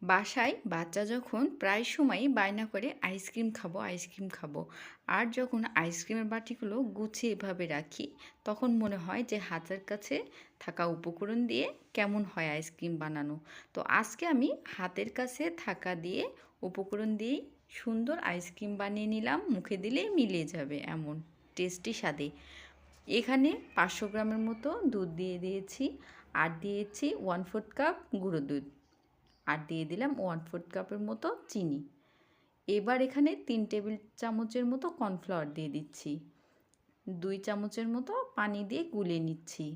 বাসায় বাচ্চা যখন প্রায় সময়ই বায়না করে আইসক্রিম খাবো আইসক্রিম খাবো, আর যখন আইসক্রিমের বাটিগুলো গুছিয়ে এভাবে রাখি তখন মনে হয় যে হাতের কাছে থাকা উপকরণ দিয়ে কেমন হয় আইসক্রিম বানানো। তো আজকে আমি হাতের কাছে থাকা দিয়ে উপকরণ দিয়েই সুন্দর আইসক্রিম বানিয়ে নিলাম, মুখে দিলেই মিলিয়ে যাবে এমন টেস্টি স্বাদে। এখানে 500 গ্রামের মতো দুধ দিয়ে দিয়েছি, আর দিয়েছি 1/4 কাপ গুঁড়ো দুধ, আর দিয়ে দিলাম 1/4 কাপের মতো চিনি। এবার এখানে 3 টেবিল চামচের মতো কর্নফ্লাওয়ার দিয়ে দিচ্ছি, 2 চামচের মতো পানি দিয়ে গুলে নিচ্ছি।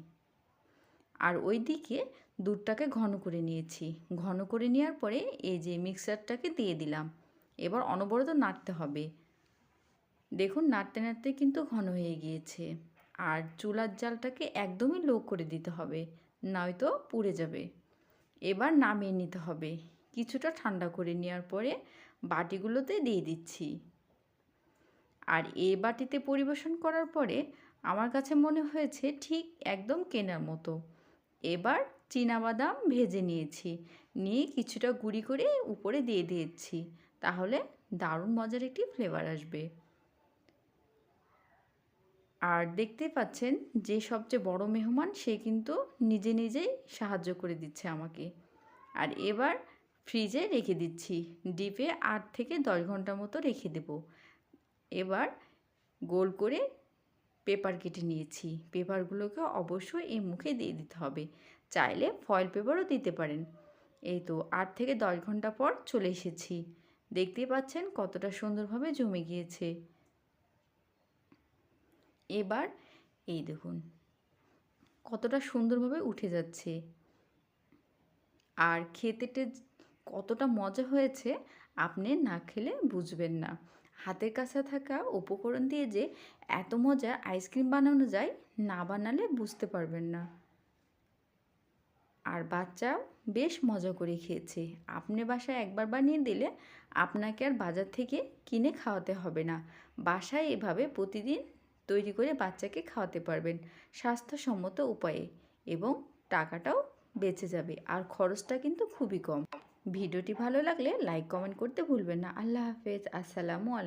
আর ওইদিকে দুধটাকে ঘন করে নিয়েছি। ঘন করে নেওয়ার পরে এই যে মিক্সারটাকে দিয়ে দিলাম। এবার অনবরত নাড়তে হবে। দেখুন নাড়তে নাড়তে কিন্তু ঘন হয়ে গিয়েছে। আর চুলার জালটাকে একদমই লো করে দিতে হবে, নয়তো পুড়ে যাবে। এবার নামিয়ে নিতে হবে। কিছুটা ঠান্ডা করে নেওয়ার পরে বাটিগুলোতে দিয়ে দিচ্ছি। আর এই বাটিতে পরিবেশন করার পরে আমার কাছে মনে হয়েছে ঠিক একদম কেনার মতো। এবার চীনাবাদাম ভেজে নিয়েছি, নিয়ে কিছুটা গুঁড়ি করে উপরে দিয়ে দিয়েছি, তাহলে দারুণ মজার একটি ফ্লেভার আসবে। আর দেখতেই পাচ্ছেন যে সবচেয়ে বড় মেহমান সে কিন্তু নিজে নিজেই সাহায্য করে দিচ্ছে আমাকে। আর এবার ফ্রিজে রেখে দিচ্ছি, ডিপে 8 থেকে 10 ঘন্টা মতো রেখে দেব। এবার গোল করে পেপার কেটে নিয়েছি, পেপারগুলোকে অবশ্যই এই মুখে দিয়ে দিতে হবে, চাইলে ফয়েল পেপারও দিতে পারেন। এই তো 8 থেকে 10 ঘন্টা পর চলে এসেছি, দেখতেই পাচ্ছেন কতটা সুন্দরভাবে জমে গিয়েছে। এবার এই দেখুন কতটা সুন্দরভাবে উঠে যাচ্ছে, আর খেতে কতটা মজা হয়েছে আপনি না খেলে বুঝবেন না। হাতের কাছে থাকা উপকরণ দিয়ে যে এত মজা আইসক্রিম বানানো যায়, না বানালে বুঝতে পারবেন না। আর বাচ্চাও বেশ মজা করে খেয়েছে। আপনি বাসায় একবার বানিয়ে দিলে আপনাকে আর বাজার থেকে কিনে খাওয়াতে হবে না। বাসায় এভাবে প্রতিদিন তৈরি করে বাচ্চাকে খাওয়াতে পারবেন স্বাস্থ্যসম্মত উপায়ে, এবং টাকাটাও বেঁচে যাবে, আর খরচটা কিন্তু খুবই কম। ভিডিওটি ভালো লাগলে লাইক কমেন্ট করতে ভুলবেন না। আল্লাহ হাফেজ, আসসালামু আলাইকুম।